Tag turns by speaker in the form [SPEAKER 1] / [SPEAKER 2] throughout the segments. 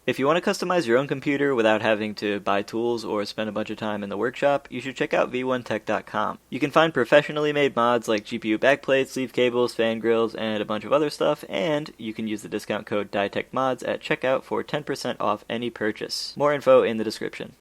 [SPEAKER 1] If you want to customize your own computer without having to buy tools or spend a bunch of time in the workshop, you should check out v1tech.com. You can find professionally made mods like GPU backplates, sleeve cables, fan grills, and a bunch of other stuff, and you can use the discount code DietecMods at checkout for 10% off any purchase. More info in the description.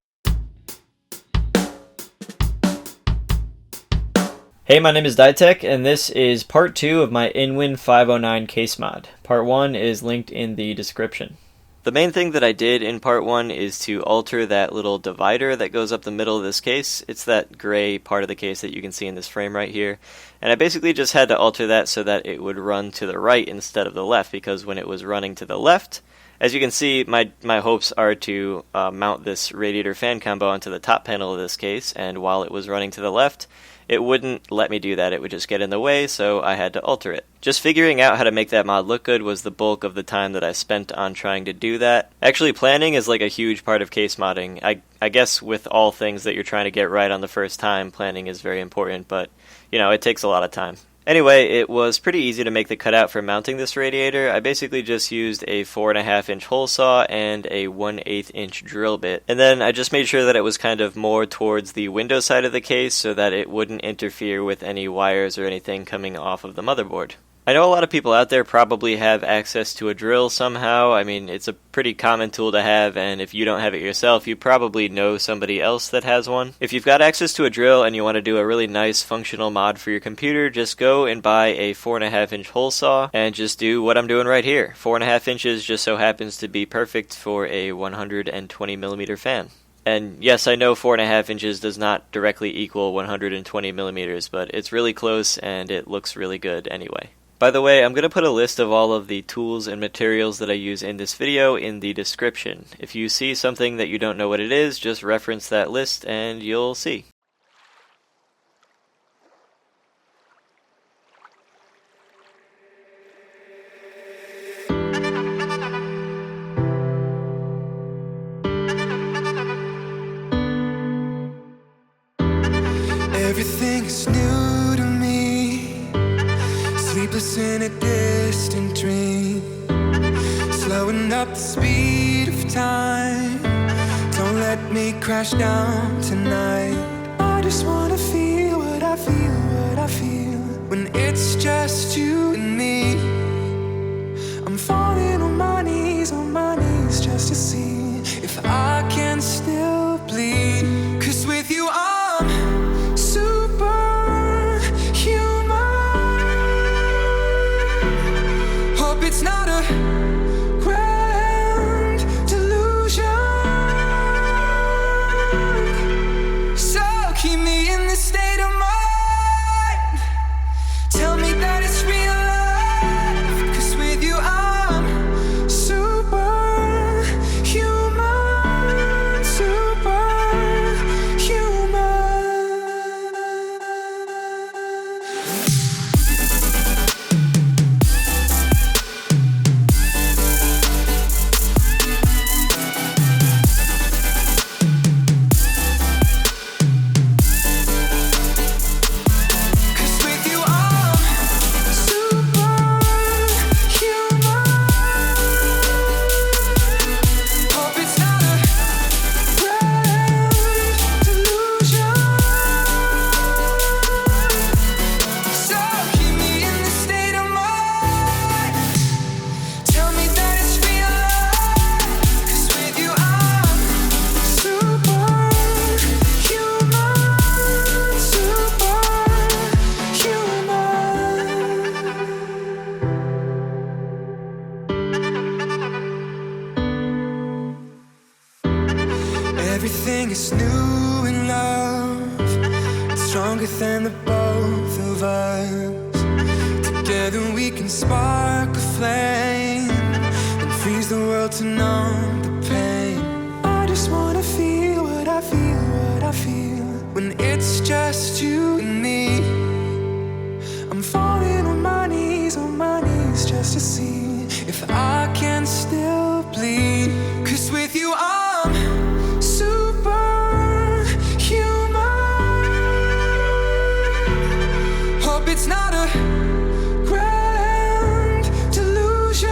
[SPEAKER 1] Hey, my name is Dietec, and this is part 2 of my InWin 509 case mod. Part 1 is linked in the description. The main thing that I did in part 1 is to alter that little divider that goes up the middle of this case. It's that gray part of the case that you can see in this frame right here. And I basically just had to alter that so that it would run to the right instead of the left, because when it was running to the left, as you can see, my hopes are to mount this radiator fan combo onto the top panel of this case, and while it was running to the left, it wouldn't let me do that. It would just get in the way, so I had to alter it. Just figuring out how to make that mod look good was the bulk of the time that I spent on trying to do that. Actually, planning is like a huge part of case modding. I guess with all things that you're trying to get right on the first time, planning is very important, but, you know, it takes a lot of time. Anyway, it was pretty easy to make the cutout for mounting this radiator. I basically just used a 4.5 inch hole saw and a 1/8 inch drill bit. And then I just made sure that it was kind of more towards the window side of the case so that it wouldn't interfere with any wires or anything coming off of the motherboard. I know a lot of people out there probably have access to a drill somehow. I mean, it's a pretty common tool to have, and if you don't have it yourself, you probably know somebody else that has one. If you've got access to a drill and you want to do a really nice functional mod for your computer, just go and buy a 4.5 inch hole saw and just do what I'm doing right here. 4.5 inches just so happens to be perfect for a 120 millimeter fan. And yes, I know 4.5 inches does not directly equal 120 millimeters, but it's really close and it looks really good anyway. By the way, I'm going to put a list of all of the tools and materials that I use in this video in the description. If you see something that you don't know what it is, just reference that list and you'll see.
[SPEAKER 2] Everything is new to me, sleepless in a distant dream, slowing up the speed of time. Don't let me crash down tonight. I just wanna feel what I feel, what I feel, when it's just you and me. I'm falling on my knees, just to see if I can still bleed. 'Cause with you I'm superhuman. Hope it's not a grand delusion. So keep me in this state of mind. Tell me that it's real life. 'Cause with you I'm superhuman, everything is new in love. It's stronger than the both of us. Together we can spark a flame and freeze the world to numb the pain. I just wanna feel what I feel, what I feel, when it's just you and me. I'm falling on my knees, just to see if I can still bleed. 'Cause with you I'm hope it's not a grand delusion.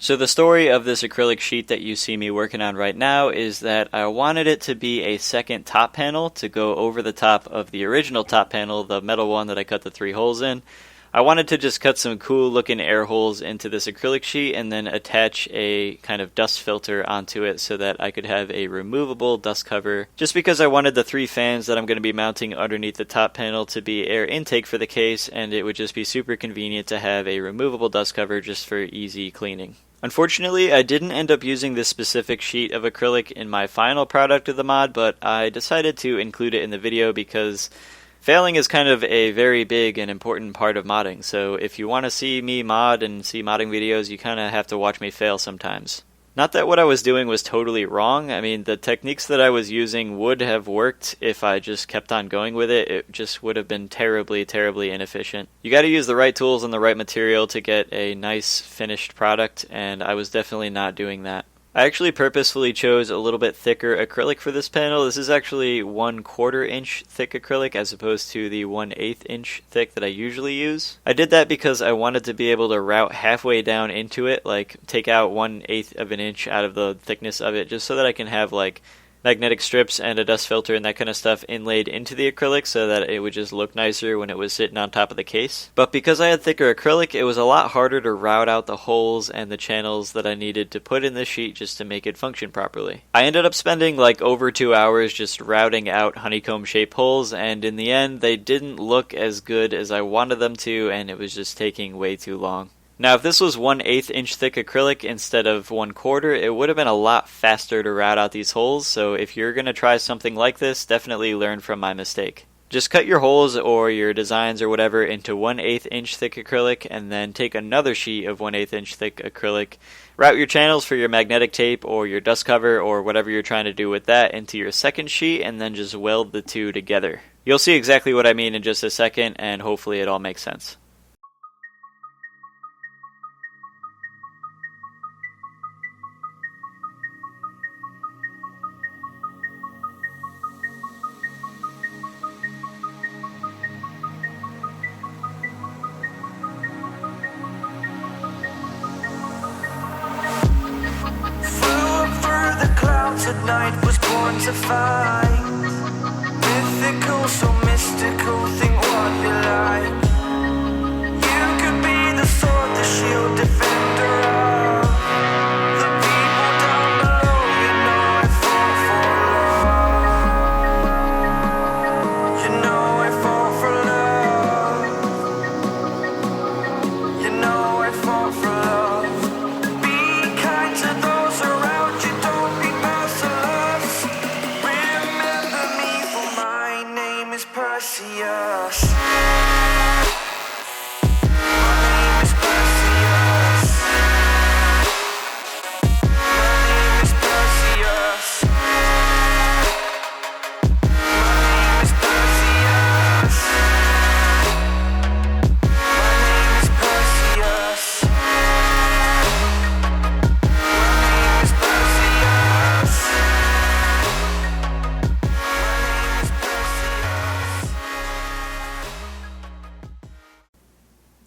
[SPEAKER 1] So the story of this acrylic sheet that you see me working on right now is that I wanted it to be a second top panel to go over the top of the original top panel, the metal one that I cut the 3 holes in. I wanted to just cut some cool looking air holes into this acrylic sheet and then attach a kind of dust filter onto it so that I could have a removable dust cover, just because I wanted the 3 fans that I'm going to be mounting underneath the top panel to be air intake for the case, and it would just be super convenient to have a removable dust cover just for easy cleaning. Unfortunately, I didn't end up using this specific sheet of acrylic in my final product of the mod, but I decided to include it in the video because failing is kind of a very big and important part of modding, so if you want to see me mod and see modding videos, you kind of have to watch me fail sometimes. Not that what I was doing was totally wrong. I mean, the techniques that I was using would have worked if I just kept on going with it. It just would have been terribly, terribly inefficient. You gotta use the right tools and the right material to get a nice finished product, and I was definitely not doing that. I actually purposefully chose a little bit thicker acrylic for this panel. This is actually 1/4 inch thick acrylic as opposed to the 1/8 inch thick that I usually use. I did that because I wanted to be able to route halfway down into it, like take out 1/8 of an inch out of the thickness of it, just so that I can have like magnetic strips and a dust filter and that kind of stuff inlaid into the acrylic so that it would just look nicer when it was sitting on top of the case. But because I had thicker acrylic, it was a lot harder to route out the holes and the channels that I needed to put in the sheet just to make it function properly. I ended up spending like over 2 hours just routing out honeycomb shaped holes, and in the end they didn't look as good as I wanted them to, and it was just taking way too long. Now, if this was 1/8 inch thick acrylic instead of 1/4, it would have been a lot faster to route out these holes, so if you're going to try something like this, definitely learn from my mistake. Just cut your holes or your designs or whatever into 1/8 inch thick acrylic, and then take another sheet of 1/8 inch thick acrylic, route your channels for your magnetic tape or your dust cover or whatever you're trying to do with that into your second sheet, and then just weld the two together. You'll see exactly what I mean in just a second, and hopefully it all makes sense.
[SPEAKER 2] At night was born to find mythical, so mystical, think what you like. You could be the sword, the shield, defender of the people down below. You know I fall for love. You know I fall for love. You know I fall for love. Be kind to those around you, don't be Perseus.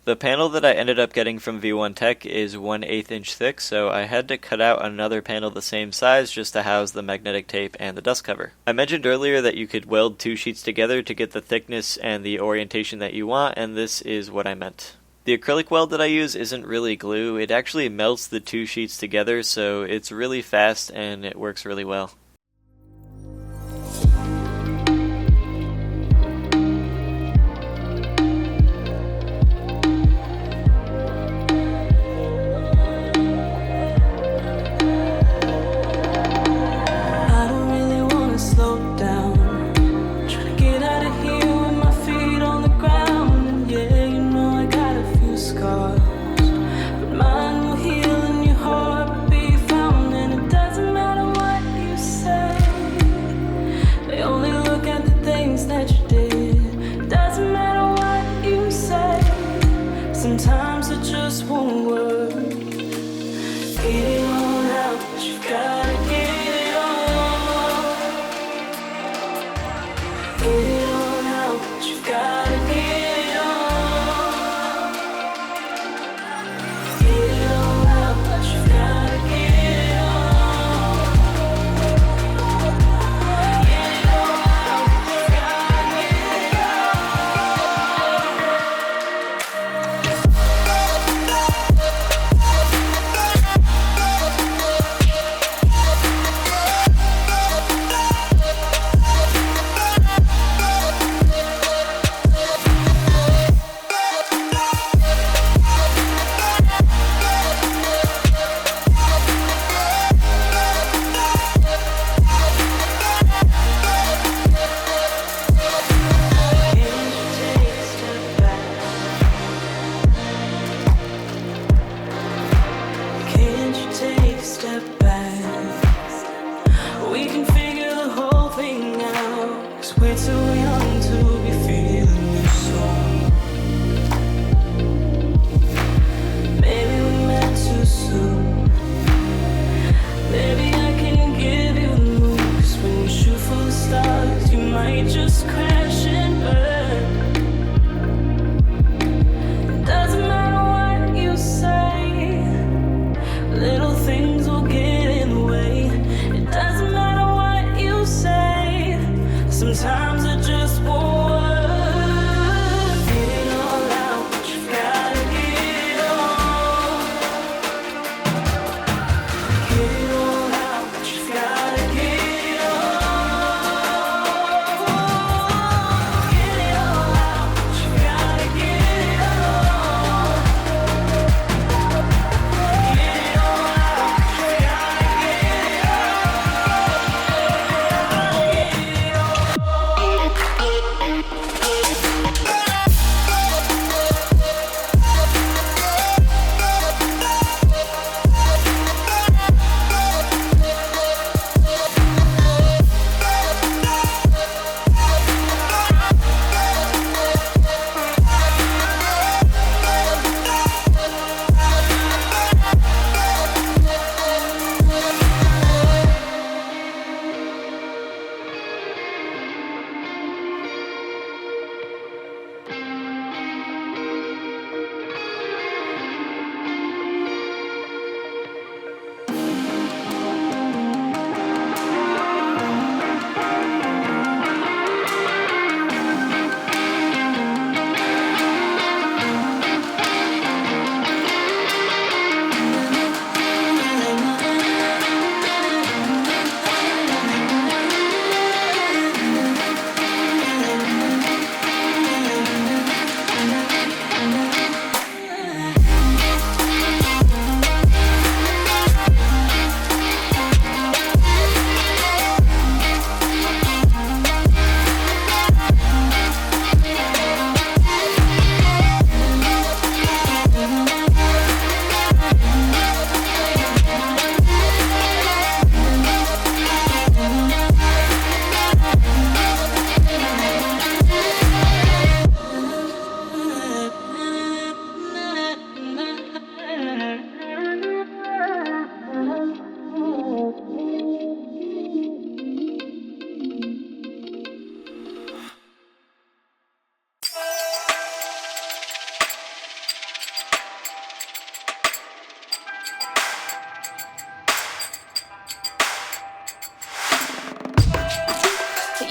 [SPEAKER 1] The panel that I ended up getting from V1 Tech is 1/8 inch thick, so I had to cut out another panel the same size just to house the magnetic tape and the dust cover. I mentioned earlier that you could weld 2 sheets together to get the thickness and the orientation that you want, and this is what I meant. The acrylic weld that I use isn't really glue, it actually melts the 2 sheets together, so it's really fast and it works really well.
[SPEAKER 2] But mine will heal in your heart, be found, and it doesn't matter what you say.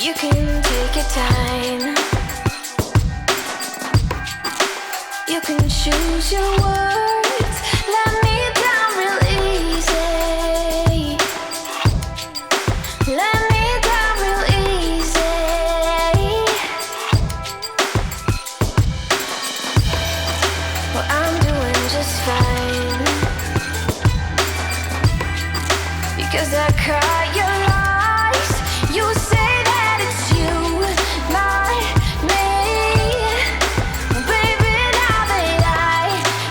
[SPEAKER 2] You can take your time. You can choose your words. Let me down real easy. Let me down real easy. Well, I'm doing just fine because I caught your lies. You say that it's you, not me. Baby, now that I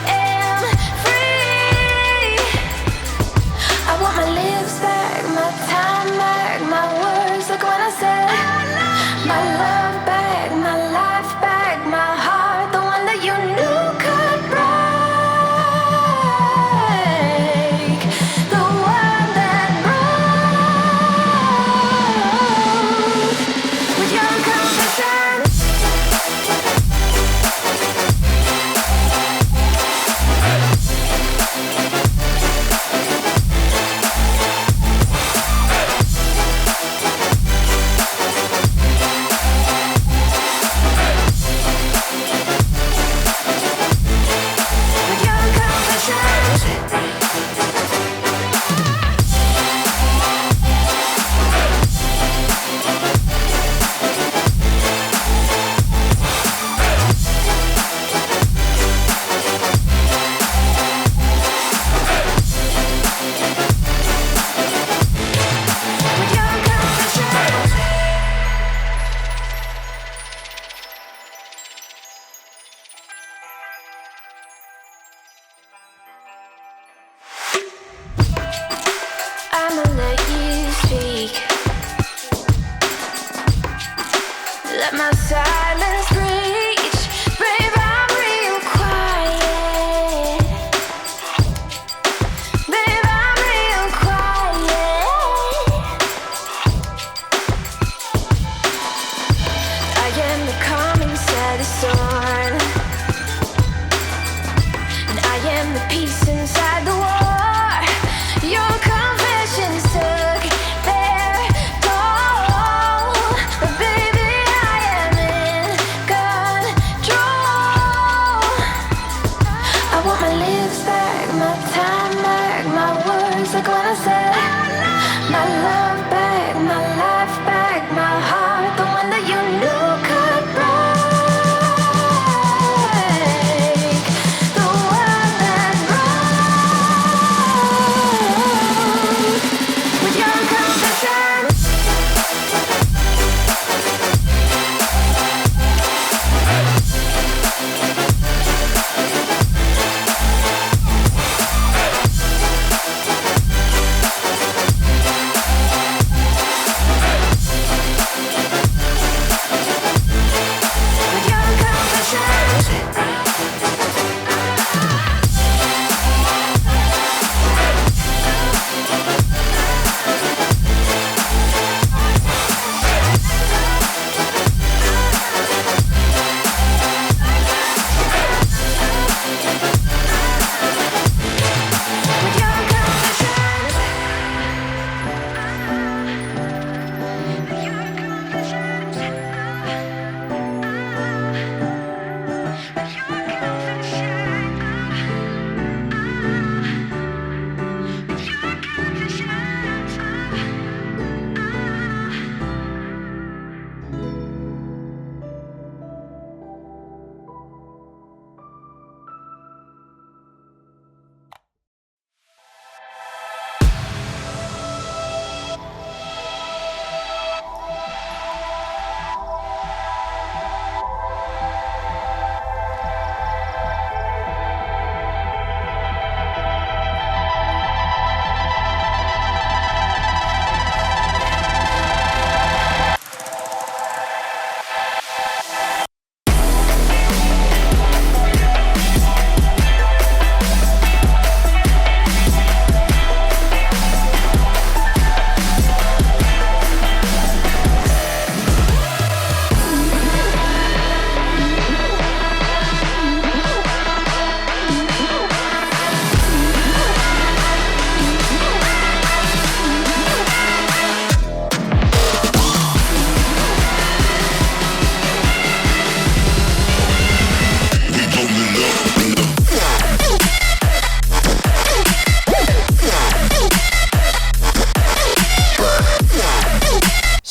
[SPEAKER 2] am free, I want my lips back, my time back, my words like when I said my love back, my life back, my heart, the one that you knew could break, the one that broke with your confession. With your confession. With your confession.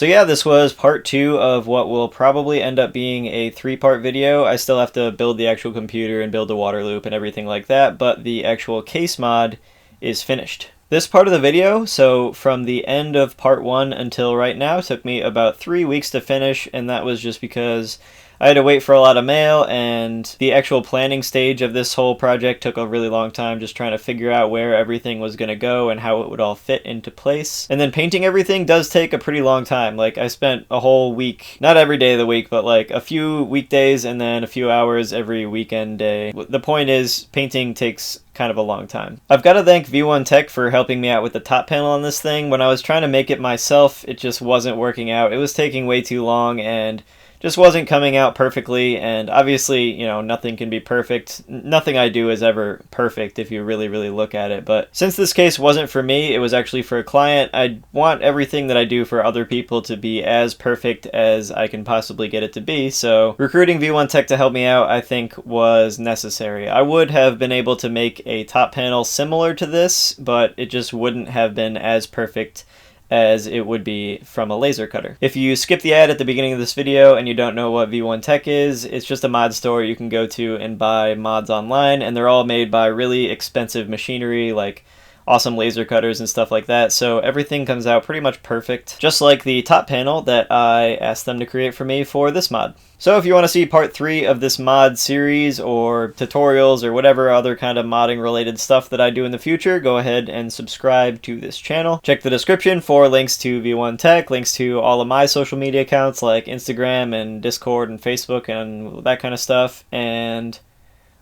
[SPEAKER 1] So yeah, this was part 2 of what will probably end up being a 3-part video. I still have to build the actual computer and build the water loop and everything like that, but the actual case mod is finished. This part of the video, so from the end of part 1 until right now, took me about 3 weeks to finish, and that was just because I had to wait for a lot of mail, and the actual planning stage of this whole project took a really long time, just trying to figure out where everything was going to go and how it would all fit into place. And then painting everything does take a pretty long time. Like, I spent a whole week, not every day of the week, but like a few weekdays and then a few hours every weekend day. The point is, painting takes kind of a long time. I've got to thank V1 Tech for helping me out with the top panel on this thing. When I was trying to make it myself, it just wasn't working out. It was taking way too long and just wasn't coming out perfectly, and obviously, you know, nothing can be perfect. Nothing I do is ever perfect if you really, really look at it, but since this case wasn't for me, it was actually for a client, I want everything that I do for other people to be as perfect as I can possibly get it to be, so recruiting V1 Tech to help me out, I think, was necessary. I would have been able to make a top panel similar to this, but it just wouldn't have been as perfect as it would be from a laser cutter. If you skip the ad at the beginning of this video and you don't know what V1 Tech is, it's just a mod store you can go to and buy mods online, and they're all made by really expensive machinery like awesome laser cutters and stuff like that, so everything comes out pretty much perfect, just like the top panel that I asked them to create for me for this mod. So if you want to see part 3 of this mod series or tutorials or whatever other kind of modding related stuff that I do in the future, go ahead and subscribe to this channel. Check the description for links to V1 Tech, links to all of my social media accounts like Instagram and Discord and Facebook and that kind of stuff, and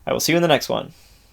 [SPEAKER 1] I will see you in the next one.